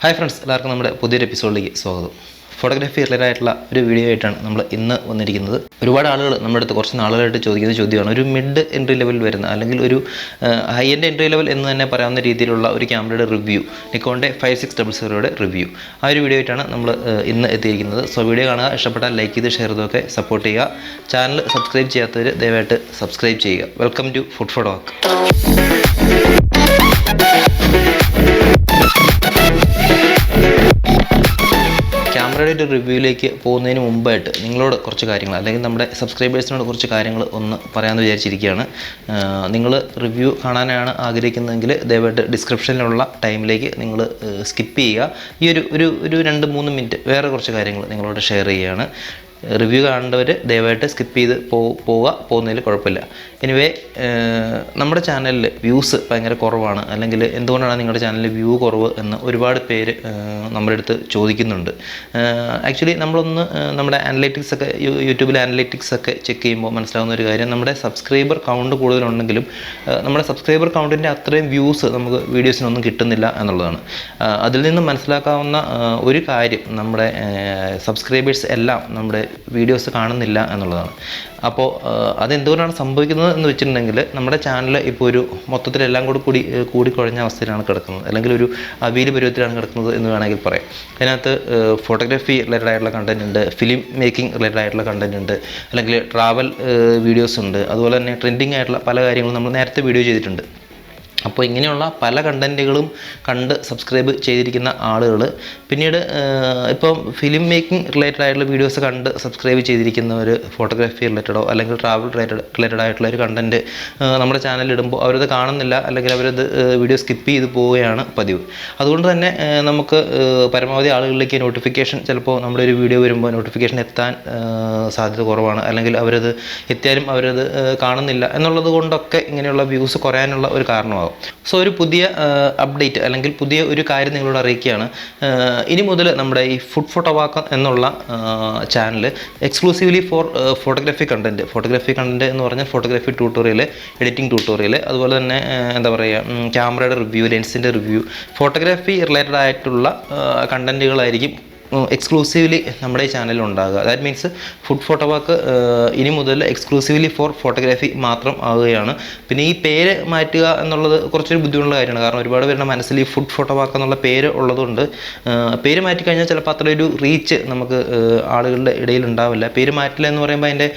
Hi friends, എല്ലാവർക്കും നമ്മുടെ പുതിയൊരു എപ്പിസോഡിലേക്ക് സ്വാഗതം. ഫോട്ടോഗ്രാഫി റിലേറ്റഡായിട്ടുള്ള ഒരു വീഡിയോ ആയിട്ടാണ് നമ്മൾ ഇന്ന് വന്നിരിക്കുന്നത്. ഒരുപാട് ആളുകൾ നമ്മുടെ അടുത്ത് കുറച്ച് നാളുകളായിട്ട് ചോദിക്കുന്ന ചോദ്യമാണ്, ഒരു മിഡ് എൻട്രി ലെവൽ വരുന്ന അല്ലെങ്കിൽ ഒരു ഹൈ എൻഡ് എൻട്രി ലെവൽ എന്ന് തന്നെ പറയാവുന്ന രീതിയിലുള്ള ഒരു ക്യാമറയുടെ റിവ്യൂ, നിക്കോണിൻ്റെ 5600യുടെ റിവ്യൂ. ആ ഒരു വീഡിയോ ആയിട്ടാണ് നമ്മൾ ഇന്ന് എത്തിയിരിക്കുന്നത്. സോ വീഡിയോ കാണുക, ഇഷ്ടപ്പെട്ടാൽ ലൈക്ക് ചെയ്ത് ഷെയർ ചെയ്തൊക്കെ സപ്പോർട്ട് ചെയ്യുക. ചാനൽ സബ്സ്ക്രൈബ് ചെയ്യാത്തവർ ദയവായിട്ട് സബ്സ്ക്രൈബ് ചെയ്യുക. Welcome to food for talk. ക്യാമറയുടെ ഒരു റിവ്യൂയിലേക്ക് പോകുന്നതിന് മുമ്പായിട്ട് നിങ്ങളോട് കുറച്ച് കാര്യങ്ങൾ, അല്ലെങ്കിൽ നമ്മുടെ സബ്സ്ക്രൈബേഴ്സിനോട് കുറച്ച് കാര്യങ്ങൾ ഒന്ന് പറയാമെന്ന് വിചാരിച്ചിരിക്കുകയാണ്. നിങ്ങൾ റിവ്യൂ കാണാനാണ് ആഗ്രഹിക്കുന്നതെങ്കിൽ ദയവായിട്ട് ഡിസ്ക്രിപ്ഷനിലുള്ള ടൈമിലേക്ക് നിങ്ങൾ സ്കിപ്പ് ചെയ്യുക. ഈ ഒരു 2-3 മിനിറ്റ് വേറെ കുറച്ച് കാര്യങ്ങൾ നിങ്ങളോട് ഷെയർ ചെയ്യുകയാണ്. റിവ്യൂ കാണേണ്ടവർ ദയവായിട്ട് സ്കിപ്പ് ചെയ്ത് പോകുന്നതിൽ കുഴപ്പമില്ല. എനിവേ, നമ്മുടെ ചാനലിൽ വ്യൂസ് ഭയങ്കര കുറവാണ്, അല്ലെങ്കിൽ എന്തുകൊണ്ടാണ് നിങ്ങളുടെ ചാനലിൽ വ്യൂ കുറവ് എന്ന് ഒരുപാട് പേര് നമ്മുടെ അടുത്ത് ചോദിക്കുന്നുണ്ട്. ആക്ച്വലി നമ്മുടെ അനലറ്റിക്സ് ഒക്കെ, യൂട്യൂബിലെ അനലറ്റിക്സ് ഒക്കെ ചെക്ക് ചെയ്യുമ്പോൾ മനസ്സിലാവുന്ന ഒരു കാര്യം, നമ്മുടെ സബ്സ്ക്രൈബർ കൗണ്ട് കൂടുതലുണ്ടെങ്കിലും നമ്മുടെ സബ്സ്ക്രൈബർ കൗണ്ടിൻ്റെ അത്രയും വ്യൂസ് നമുക്ക് വീഡിയോസിനൊന്നും കിട്ടുന്നില്ല എന്നുള്ളതാണ്. അതിൽ നിന്നും മനസ്സിലാക്കാവുന്ന ഒരു കാര്യം, നമ്മുടെ സബ്സ്ക്രൈബേഴ്സ് എല്ലാം നമ്മുടെ വീഡിയോസ് കാണുന്നില്ല എന്നുള്ളതാണ്. അപ്പോൾ അതെന്തുകൊണ്ടാണ് സംഭവിക്കുന്നത് എന്ന് വെച്ചിട്ടുണ്ടെങ്കിൽ, നമ്മുടെ ചാനൽ ഇപ്പോൾ ഒരു മൊത്തത്തിലെല്ലാം കൂടിക്കുഴഞ്ഞ അവസ്ഥയിലാണ് കിടക്കുന്നത്, അല്ലെങ്കിൽ ഒരു അവിയൽ പരുവത്തിലാണ് കിടക്കുന്നത് എന്ന് വേണമെങ്കിൽ പറയാം. അതിനകത്ത് ഫോട്ടോഗ്രാഫി റിലേറ്റഡ് ആയിട്ടുള്ള കണ്ടൻറ് ഉണ്ട്, ഫിലിം മേക്കിംഗ് റിലേറ്റഡ് ആയിട്ടുള്ള കണ്ടൻറ് ഉണ്ട്, അല്ലെങ്കിൽ ട്രാവൽ വീഡിയോസ് ഉണ്ട്, അതുപോലെ തന്നെ ട്രെൻഡിങ് ആയിട്ടുള്ള പല കാര്യങ്ങളും നമ്മൾ നേരത്തെ വീഡിയോ ചെയ്തിട്ടുണ്ട്. അപ്പോൾ ഇങ്ങനെയുള്ള പല കണ്ടൻറ്റുകളും കണ്ട് സബ്സ്ക്രൈബ് ചെയ്തിരിക്കുന്ന ആളുകൾ പിന്നീട് ഇപ്പം ഫിലിം മേക്കിംഗ് റിലേറ്റഡ് ആയിട്ടുള്ള വീഡിയോസ് കണ്ട് സബ്സ്ക്രൈബ് ചെയ്തിരിക്കുന്നവർ ഫോട്ടോഗ്രാഫി റിലേറ്റഡോ അല്ലെങ്കിൽ ട്രാവൽ റിലേറ്റഡ് ആയിട്ടുള്ള ഒരു കണ്ടൻറ്റ് നമ്മുടെ ചാനലിൽ ഇടുമ്പോൾ അവരത് കാണുന്നില്ല, അല്ലെങ്കിൽ അവരത് വീഡിയോ സ്കിപ്പ് ചെയ്ത് പോവുകയാണ് പതിവ്. അതുകൊണ്ട് തന്നെ നമുക്ക് പരമാവധി ആളുകളിലേക്ക് നോട്ടിഫിക്കേഷൻ, ചിലപ്പോൾ നമ്മുടെ ഒരു വീഡിയോ വരുമ്പോൾ നോട്ടിഫിക്കേഷൻ എത്താൻ സാധ്യത കുറവാണ്, അല്ലെങ്കിൽ അവരത് എത്തിയാലും അവരത് കാണുന്നില്ല എന്നുള്ളത് കൊണ്ടൊക്കെ ഇങ്ങനെയുള്ള വ്യൂസ് കുറയാനുള്ള ഒരു കാരണമാകും. സോ ഒരു പുതിയ അപ്ഡേറ്റ്, അല്ലെങ്കിൽ പുതിയ ഒരു കാര്യം നിങ്ങളോട് അറിയിക്കുകയാണ്. ഇനി മുതൽ നമ്മുടെ ഈ ഫുഡ് ഫോർ ടോക്ക് എന്നുള്ള channel exclusively for photography content എന്ന് പറഞ്ഞാൽ ഫോട്ടോഗ്രാഫി ട്യൂട്ടോറിയൽ, എഡിറ്റിംഗ് ട്യൂട്ടോറിയൽ, അതുപോലെ തന്നെ എന്താ പറയുക, ക്യാമറയുടെ റിവ്യൂ, ലെൻസിൻ്റെ റിവ്യൂ, ഫോട്ടോഗ്രാഫി റിലേറ്റഡ് ആയിട്ടുള്ള കണ്ടൻറ്റുകളായിരിക്കും എക്സ്ക്ലൂസീവ്ലി നമ്മുടെ ഈ ചാനലിൽ ഉണ്ടാകുക. That means food for talk ഇനി മുതൽ എക്സ്ക്ലൂസീവ്ലി ഫോർ ഫോട്ടോഗ്രാഫി മാത്രം ആവുകയാണ്. പിന്നെ ഈ പേര് മാറ്റുക എന്നുള്ളത് കുറച്ചൊരു ബുദ്ധിമുട്ടുള്ള കാര്യമാണ്. കാരണം ഒരുപാട് പേരുടെ മനസ്സിൽ ഈ ഫുഡ് ഫോർ ടോക്ക് എന്നുള്ള പേര് ഉള്ളതുകൊണ്ട് പേര് മാറ്റിക്കഴിഞ്ഞാൽ ചിലപ്പോൾ അത്രയൊരു റീച്ച് നമുക്ക് ആളുകളുടെ ഇടയിൽ ഉണ്ടാവില്ല. പേര് മാറ്റില്ല എന്ന് പറയുമ്പോൾ അതിൻ്റെ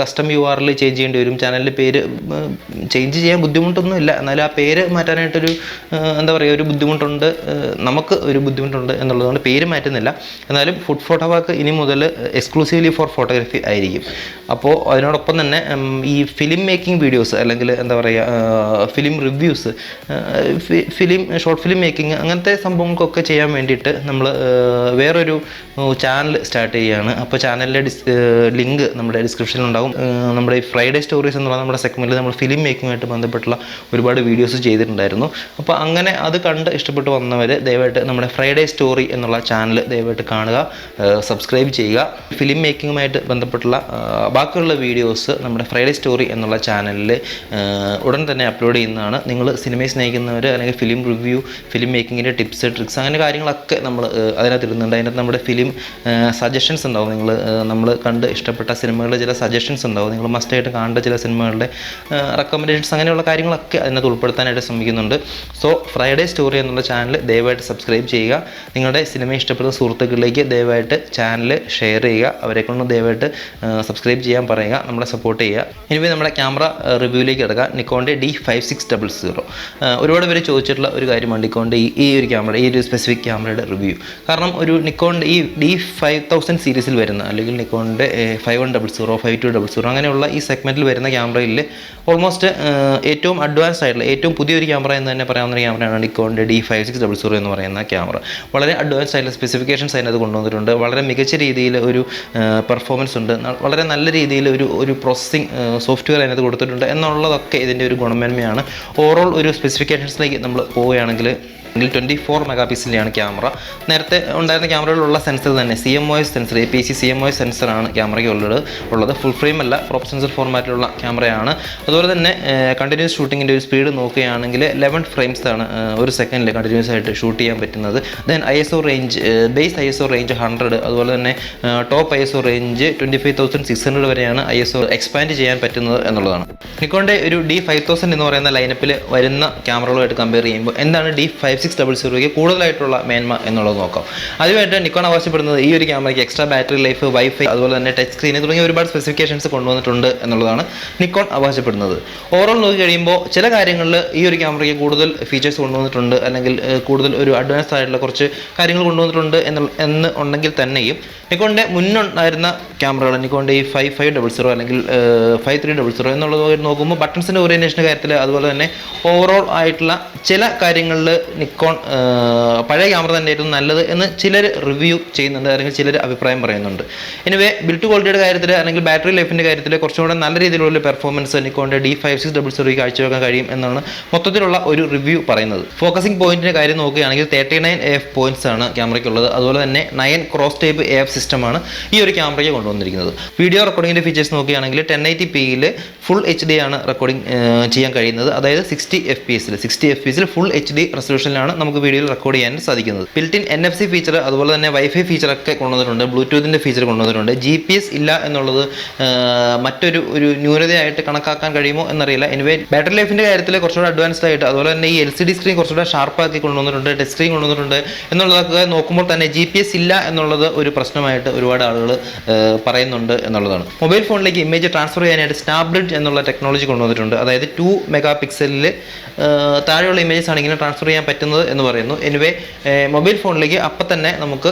കസ്റ്റം URL ചേഞ്ച് ചെയ്യേണ്ടി വരും. ചാനലിൻ്റെ പേര് ചേഞ്ച് ചെയ്യാൻ ബുദ്ധിമുട്ടൊന്നുമില്ല, എന്നാലും ആ പേര് മാറ്റാനായിട്ടൊരു എന്താ പറയുക, ഒരു ബുദ്ധിമുട്ടുണ്ട്, നമുക്ക് ഒരു ബുദ്ധിമുട്ടുണ്ട് എന്നുള്ളതുകൊണ്ട് പേര് മാറ്റുന്നില്ല. എന്നാലും ഫുഡ് ഫോർ ടോക്ക് ഇനി മുതൽ എക്സ്ക്ലൂസീവ്ലി ഫോർ ഫോട്ടോഗ്രാഫി ആയിരിക്കും. അപ്പോൾ അതിനോടൊപ്പം തന്നെ ഈ ഫിലിം മേക്കിംഗ് വീഡിയോസ്, അല്ലെങ്കിൽ എന്താ പറയുക, film reviews, short film making, അങ്ങനത്തെ സംഭവങ്ങൾക്കൊക്കെ ചെയ്യാൻ വേണ്ടിയിട്ട് നമ്മൾ വേറൊരു ചാനൽ സ്റ്റാർട്ട് ചെയ്യുകയാണ്. അപ്പോൾ ചാനലിൻ്റെ ലിങ്ക് നമ്മുടെ ഡിസ്ക്രിപ്ഷനിലുണ്ടാകും. നമ്മുടെ ഈ ഫ്രൈഡേ സ്റ്റോറീസ് എന്ന് പറയുന്ന നമ്മുടെ സെഗ്മെൻറ്റിൽ നമ്മൾ ഫിലിം മേക്കിങ്ങുമായിട്ട് ബന്ധപ്പെട്ടുള്ള ഒരുപാട് വീഡിയോസ് ചെയ്തിട്ടുണ്ടായിരുന്നു. അപ്പോൾ അങ്ങനെ അത് കണ്ട് ഇഷ്ടപ്പെട്ട് വന്നവർ ദയവായിട്ട് നമ്മുടെ ഫ്രൈഡേ സ്റ്റോറി എന്നുള്ള ചാനൽ ദയവായിട്ട് കാണുക, സബ്സ്ക്രൈബ് ചെയ്യുക. ഫിലിം മേക്കിങ്ങുമായിട്ട് ബന്ധപ്പെട്ടുള്ള ബാക്കിയുള്ള വീഡിയോസ് നമ്മുടെ ഫ്രൈഡേ സ്റ്റോറി എന്നുള്ള ചാനലിൽ ഉടൻ തന്നെ അപ്ലോഡ് ചെയ്യുന്നതാണ്. നിങ്ങൾ സിനിമയെ സ്നേഹിക്കുന്നവർ, അല്ലെങ്കിൽ ഫിലിം റിവ്യൂ, ഫിലിം മേക്കിങ്ങിൻ്റെ ടിപ്സ്, ട്രിക്സ്, അങ്ങനെ കാര്യങ്ങളൊക്കെ നമ്മൾ അതിനകത്ത് ഇടുന്നുണ്ട്. അതിനകത്ത് നമ്മുടെ ഫിലിം സജഷൻസ് ഉണ്ടാവും. നമ്മൾ കണ്ട് ഇഷ്ടപ്പെട്ട സിനിമകളുടെ ചില സജഷൻസ് ഉണ്ടാവും. നിങ്ങൾ മസ്റ്റായിട്ട് കാണേണ്ട ചില സിനിമകളുടെ റെക്കമെൻഡേഷൻസ്, അങ്ങനെയുള്ള കാര്യങ്ങളൊക്കെ അതിനകത്ത് ഉൾപ്പെടുത്താനായിട്ട് ശ്രമിക്കുന്നുണ്ട്. സോ ഫ്രൈഡേ സ്റ്റോറി എന്നുള്ള ചാനൽ ദയവായിട്ട് സബ്സ്ക്രൈബ് ചെയ്യുക. നിങ്ങളുടെ സിനിമ ഇഷ്ടപ്പെടുന്ന സുഹൃത്തുക്കളിലേക്ക് ദയവായിട്ട് ചാനൽ ഷെയർ ചെയ്യുക. അവരെ കൊണ്ട് ദയവായിട്ട് സബ്സ്ക്രൈബ് ചെയ്യാൻ പറയുക, നമ്മളെ സപ്പോർട്ട് ചെയ്യുക. ഇനി നമ്മുടെ ക്യാമറ റിവ്യൂയിലേക്ക് കിടക്കുക. നിക്കോണിൻ്റെ D5600. ഒരുപാട് പേര് ചോദിച്ചിട്ടുള്ള ഒരു കാര്യമാണ് നിക്കോണിൻ്റെ ഈ ഒരു ക്യാമറ, ഈ ഒരു സ്പെസിഫിക് ക്യാമറയുടെ റിവ്യൂ. കാരണം ഒരു നിക്കോണിൻ്റെ ഈ D5000 സീരീസിൽ വരുന്ന, അല്ലെങ്കിൽ നിക്കോണിൻ്റെ 5100, 5200 അങ്ങനെയുള്ള ഈ സെഗ്മെൻറ്റിൽ വരുന്ന ക്യാമറയിൽ ഓൾമോസ്റ്റ് ഏറ്റവും അഡ്വാൻസ് ആയിട്ടുള്ള, ഏറ്റവും പുതിയൊരു ക്യാമറ എന്ന് തന്നെ പറയാവുന്ന ക്യാമറയാണ് നിക്കോണിൻ്റെ D5600 എന്ന് പറയുന്ന ക്യാമറ. വളരെ അഡ്വാൻസ് ആയിട്ടുള്ള സ്പെസിഫിക്കേഷൻസ് അതിനകത്ത് കൊണ്ടുവന്നിട്ടുണ്ട്. വളരെ മികച്ച രീതിയിൽ ഒരു പെർഫോമൻസ് ഉണ്ട്. വളരെ നല്ല രീതിയിൽ ഒരു പ്രോസസ്സിങ് സോഫ്റ്റ്വെയർ അതിനകത്ത് കൊടുത്തിട്ടുണ്ട് എന്നുള്ളതൊക്കെ ഇതിൻ്റെ ഒരു ഗുണമേന്മയാണ്. ഓവറോൾ ഒരു സ്പെസിഫിക്കേഷൻസിലേക്ക് നമ്മൾ പോവുകയാണെങ്കിൽ 24 മെഗാപിക്സലിൻ്റെയാണ് ക്യാമറ. നേരത്തെ ഉണ്ടായിരുന്ന ക്യാമറയിലുള്ള സെൻസർ തന്നെ CMOS സെൻസർ, APS-C CMOS സെൻസറാണ് ക്യാമറയ്ക്ക് ഉള്ളത്. ഫുൾ ഫ്രെയിം അല്ല, പ്രോപ്പ് സെൻസർ ഫോർമാറ്റിലുള്ള ക്യാമറയാണ്. അതുപോലെ തന്നെ കണ്ടിന്യൂസ് ഷൂട്ടിങ്ങിൻ്റെ ഒരു സ്പീഡ് നോക്കുകയാണെങ്കിൽ 11 ഫ്രെയിംസ് ആണ് ഒരു സെക്കൻഡിൽ കണ്ടിന്യൂസ് ആയിട്ട് ഷൂട്ട് ചെയ്യാൻ പറ്റുന്നത്. Then ISO range, base ISO range 100, അതുപോലെ തന്നെ ടോപ്പ് ISO റേഞ്ച് 25,600 വരെയാണ് ISO എക്സ്പാൻഡ് ചെയ്യാൻ പറ്റുന്നത് എന്നുള്ളതാണ്. നിക്കോണിൻ്റെ ഒരു D5000 എന്ന് പറയുന്ന ലൈനപ്പിൽ വരുന്ന ക്യാമറകളുമായിട്ട് കമ്പയർ ചെയ്യുമ്പോൾ എന്താണ് D5600ക്ക് കൂടുതലായിട്ടുള്ള മേന്മ എന്നുള്ളത് നോക്കാം. അതുമായിട്ട് നിക്കോൺ ആവശ്യപ്പെടുന്നത് ഈ ഒരു ക്യാമറയ്ക്ക് എക്സ്ട്രാ ബാറ്ററി ലൈഫ്, വൈഫൈ, അതുപോലെ തന്നെ ടച്ച് സ്ക്രീൻ തുടങ്ങിയ ഒരുപാട് സ്പെസിഫിക്കേഷൻസ് കൊണ്ടുവന്നിട്ടുണ്ട് എന്നുള്ളതാണ് നിക്കോൺ ആവശ്യപ്പെടുന്നത്. ഓവറോൾ നോക്കി കഴിയുമ്പോൾ ചില കാര്യങ്ങളിൽ ഈ ഒരു ക്യാമറയ്ക്ക് കൂടുതൽ ഫീച്ചേഴ്സ് കൊണ്ടുവന്നിട്ടുണ്ട്, അല്ലെങ്കിൽ കൂടുതൽ ഒരു അഡ്വാൻസ്ഡ് ആയിട്ടുള്ള കുറച്ച് കാര്യങ്ങൾ കൊണ്ടുവന്നിട്ടുണ്ട് എന്ന് ഉണ്ടെങ്കിൽ തന്നെയും നിക്കോണിൻ്റെ മുന്നുണ്ടായിരുന്ന ക്യാമറകൾ, നിക്കോണിൻ്റെ ഈ 5500 അല്ലെങ്കിൽ 5300 എന്നുള്ളത് നോക്കുമ്പോൾ ബട്ടൺസിൻ്റെ ഓറിയൻറ്റേഷൻ്റെ കാര്യത്തിൽ, അതുപോലെ തന്നെ ഓവറോൾ ആയിട്ടുള്ള ചില കാര്യങ്ങളിൽ നിക്കോൺ പഴയ ക്യാമറ തന്നെയായിരുന്നു നല്ലത് എന്ന് ചിലർ റിവ്യൂ ചെയ്യുന്നുണ്ട്, അല്ലെങ്കിൽ ചിലർ അഭിപ്രായം പറയുന്നുണ്ട്. എനിവേ ബിൽഡ് ക്വാളിറ്റിയുടെ കാര്യത്തിൽ അല്ലെങ്കിൽ ബാറ്ററി ലൈഫിൻ്റെ കാര്യത്തിൽ കുറച്ചുകൂടെ നല്ല രീതിയിലുള്ള പെർഫോമൻസ് നിക്കോണിൻ്റെ D5600 കാഴ്ചവെക്കാൻ കഴിയും എന്നാണ് മൊത്തത്തിലുള്ള ഒരു റിവ്യൂ പറയുന്നത്. ഫോക്കസിംഗ് പോയിന്റിൻ്റെ കാര്യം നോക്കുകയാണെങ്കിൽ 39 AF പോയിന്റ്സ് ആണ് ക്യാമറയ്ക്കുള്ളത്. അതുപോലെ തന്നെ 9 ക്രോസ് ടൈപ്പ് AF സിസ്റ്റമാണ് ഈ ഒരു ക്യാമറയ്ക്ക് കൊണ്ടുവന്നിരിക്കുന്നത്. വീഡിയോ റെക്കോർഡിങ്ങിൻ്റെ ഫീച്ചേഴ്സ് നോക്കുകയാണെങ്കിൽ 1080p ഫുൾ HD ആണ് റെക്കോർഡിംഗ് ചെയ്യാൻ കഴിയുന്നത്. അതായത് 60 FPS ഫുൾ HD റെസൊല്യൂഷനിലാണ് നമുക്ക് വീഡിയോയിൽ റെക്കോർഡ് ചെയ്യാൻ സാധിക്കുന്നത്. ബിൽറ്റ് ഇൻ NFC ഫീച്ചർ, അതുപോലെ തന്നെ വൈഫൈ ഫീച്ചറൊക്കെ കൊണ്ടുവന്നിട്ടുണ്ട്. ബ്ലൂടൂത്തിൻ്റെ ഫീച്ചർ കൊണ്ടുവന്നിട്ടുണ്ട്. GPS ഇല്ല എന്നുള്ളത് മറ്റൊരു ന്യൂനതയായിട്ട് കണക്കാക്കാൻ കഴിയുമോ എന്നറിയില്ല. എനിവേ ബാറ്ററി ലൈഫിൻ്റെ കാര്യത്തിൽ കുറച്ചുകൂടെ അഡ്വാൻസ്ഡ് ആയിട്ട്, അതുപോലെ തന്നെ ഈ LCD സ്ക്രീൻ കുറച്ചുകൂടെ ഷാർപ്പാക്കി കൊണ്ടുവന്നിട്ടുണ്ട്, ടച്ച് സ്ക്രീൻ കൊണ്ടുവന്നിട്ടുണ്ട് എന്നുള്ളതൊക്കെ നോക്കുമ്പോൾ തന്നെ GPS ഇല്ല എന്നുള്ളത് ഒരു പ്രശ്നമായിട്ട് ഒരുപാട് ആളുകൾ പറയുന്നുണ്ട് എന്നുള്ളതാണ്. മൊബൈൽ ഫോണിലേക്ക് ഇമേജ് ട്രാൻസ്ഫർ ചെയ്യാനായിട്ട് സ്നാപ്ബ്രിഡ്ജ് എന്നുള്ള ടെക്നോളജി കൊണ്ടുവന്നിട്ടുണ്ട്. അതായത് 2 മെഗാപിക്സലിൽ താഴെയുള്ള ഇമേജസ് ആണ് ഇങ്ങനെ ട്രാൻസ്ഫർ ചെയ്യാൻ പറ്റുന്നത് എന്ന് പറയുന്നു. എനിവേ മൊബൈൽ ഫോണിലേക്ക് അപ്പം തന്നെ നമുക്ക്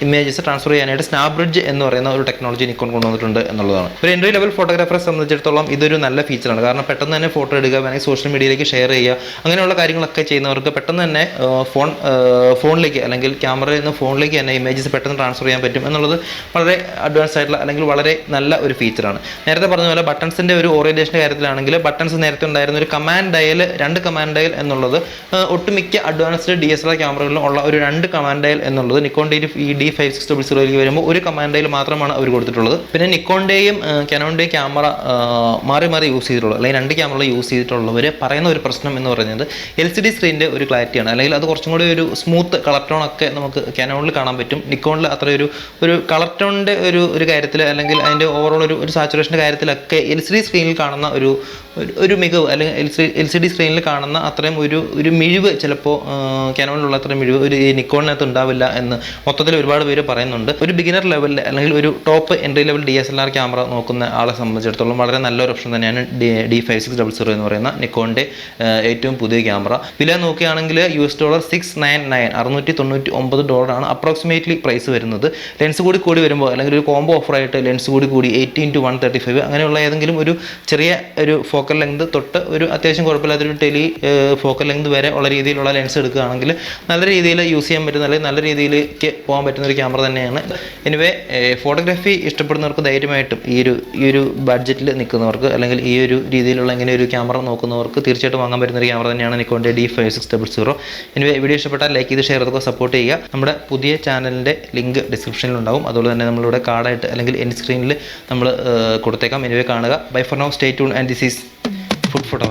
ഇമേജസ് ട്രാൻസ്ഫർ ചെയ്യാനായിട്ട് സ്നാപ്ബ്രിഡ്ജ് എന്ന് പറയുന്ന ഒരു ടെക്നോളജി നിക്കോൺ കൊണ്ടുവന്നിട്ടുണ്ട് എന്നുള്ളതാണ്. ഒരു എൻട്രി ലെവൽ ഫോട്ടോഗ്രാഫറെ സംബന്ധിച്ചിടത്തോളം ഇതൊരു നല്ല ഫീച്ചറാണ്. കാരണം പെട്ടെന്ന് തന്നെ ഫോട്ടോ എടുക്കുക, വേണമെങ്കിൽ സോഷ്യൽ മീഡിയയിലേക്ക് ഷെയർ ചെയ്യുക, അങ്ങനെയുള്ള കാര്യങ്ങളൊക്കെ ചെയ്യുന്നവർക്ക് പെട്ടെന്ന് തന്നെ ഫോണിലേക്ക് അല്ലെങ്കിൽ ക്യാമറയിൽ നിന്ന് ഫോണിലേക്ക് തന്നെ ഇമേജസ് പെട്ടെന്ന് ട്രാൻസ്ഫർ ചെയ്യാൻ പറ്റും എന്നുള്ളത് വളരെ അഡ്വാൻസ് ആയിട്ടുള്ള അല്ലെങ്കിൽ വളരെ നല്ല ഒരു ഫീച്ചറാണ്. നേരത്തെ പറഞ്ഞ പോലെ ബട്ടൺസിൻ്റെ ഒരു ഓറിയൻറ്റേഷൻ്റെ കാര്യത്തിലാണെങ്കിൽ ബട്ടൺസ് നേരത്തെ ഉണ്ടായിരുന്ന ഒരു കമാൻഡ് ഡയൽ, 2 കമാൻഡ് ഡയൽ എന്നുള്ളത് ഒട്ടുമിക്ക അഡ്വാൻസ്ഡ് DSLR ക്യാമറകളിലും ഉള്ള ഒരു 2 കമാൻഡ് ഡയൽ എന്നുള്ളത് നിക്കോണിൻ്റെ ഈ D5600 വരുമ്പോൾ ഒരു കമാൻഡ് ഡയൽ മാത്രമാണ് അവർ കൊടുത്തിട്ടുള്ളത്. പിന്നെ നിക്കോണിൻ്റെയും കാനോണിൻ്റെയും ക്യാമറ മാറി യൂസ് ചെയ്തിട്ടുള്ളത്, അല്ലെങ്കിൽ 2 ക്യാമറകൾ യൂസ് ചെയ്തിട്ടുള്ളവർ പറയുന്ന ഒരു പ്രശ്നം എന്ന് പറയുന്നത് LCD സ്ക്രീനിൻ്റെ ഒരു ക്ലാരിറ്റിയാണ്. അല്ലെങ്കിൽ അത് കുറച്ചും കൂടി ഒരു സ്മൂത്ത് കളർ ടോൺ ഒക്കെ നമുക്ക് കാനോണിൽ കാണാൻ പറ്റും. നിക്കോണിൽ അത്ര ഒരു കളർ ടോണിൻ്റെ ഒരു കാര്യത്തിൽ, അല്ലെങ്കിൽ അതിൻ്റെ ഓവറോൾ ഒരു സാച്ചുറേഷൻ്റെ കാര്യത്തിലൊക്കെ LCD സ്ക്രീനിൽ കാണുന്ന ഒരു മികവ്, അല്ലെങ്കിൽ LCD സ്ക്രീനിൽ കാണുന്ന അത്രയും ഒരു മിഴിവ് ചിലപ്പോൾ കാനോണിലുള്ള അത്രയും മിഴിവ് ഒരു നിക്കോണിനകത്ത് ഉണ്ടാവില്ല എന്ന് മൊത്തത്തിൽ ഒരുപാട് പേര് പറയുന്നുണ്ട്. ഒരു ബിഗിനർ ലെവലിൽ അല്ലെങ്കിൽ ഒരു top entry level DSLR camera നോക്കുന്ന ആളെ സംബന്ധിച്ചിടത്തോളം വളരെ നല്ലൊരു ഓപ്ഷൻ തന്നെയാണ് D5600 എന്ന് പറയുന്ന നിക്കോണിൻ്റെ ഏറ്റവും പുതിയ ക്യാമറ. വില നോക്കുകയാണെങ്കിൽ $699 അപ്രോക്സിമേറ്റ്ലി പ്രൈസ് വരുന്നത്. ലെൻസ് കൂടി വരുമ്പോൾ, അല്ലെങ്കിൽ ഒരു കോംബോ ഓഫറായിട്ട് ലെൻസ് കൂടി 80x135 അങ്ങനെയുള്ള ഏതെങ്കിലും ഒരു ചെറിയ ഒരു ഫോക്കൽ ലെങ്ത് തൊട്ട് ഒരു അത്യാവശ്യം കുഴപ്പമില്ലാത്തൊരു ടെലി ഫോക്കൽ ലെങ്ത് വരെ ഉള്ള രീതിയിലുള്ള ലെൻസ് എടുക്കുകയാണെങ്കിൽ നല്ല രീതിയിൽ യൂസ് ചെയ്യാൻ പറ്റുന്ന, അല്ലെങ്കിൽ നല്ല രീതിയിലേക്ക് പോകാൻ പറ്റുന്ന ഒരു ക്യാമറ തന്നെയാണ്. എനിവേ ഫോട്ടോഗ്രാഫി ഇഷ്ടപ്പെടുന്നവർക്ക് ധൈര്യമായിട്ടും ഈ ഒരു ബഡ്ജറ്റിൽ നിൽക്കുന്നവർക്ക്, അല്ലെങ്കിൽ ഈ ഒരു രീതിയിലുള്ള ഇങ്ങനെ ഒരു ക്യാമറ നോക്കുന്നവർക്ക് തീർച്ചയായിട്ടും വാങ്ങാൻ പറ്റുന്ന ഒരു ക്യാമറ തന്നെയാണ് നിക്കോണിൻ്റെ D5600. എനിവേ വീഡിയോ ഇഷ്ടപ്പെട്ടാൽ ലൈക്ക് ചെയ്ത് ഷെയർ ചെയ്തൊക്കെ സപ്പോർട്ട് ചെയ്യുക. നമ്മുടെ പുതിയ ചാനലിൻ്റെ ലിങ്ക് ഡിസ്ക്രിപ്ഷനിൽ ഉണ്ടാവും. അതുപോലെ തന്നെ നമ്മളിവിടെ കാർഡായിട്ട് അല്ലെങ്കിൽ എൻഡ് സ്ക്രീനിൽ നമ്മൾ കൊടുത്തേക്കാം. എനിവേ കാണുക. Bye for now, stay tuned and this is food photo.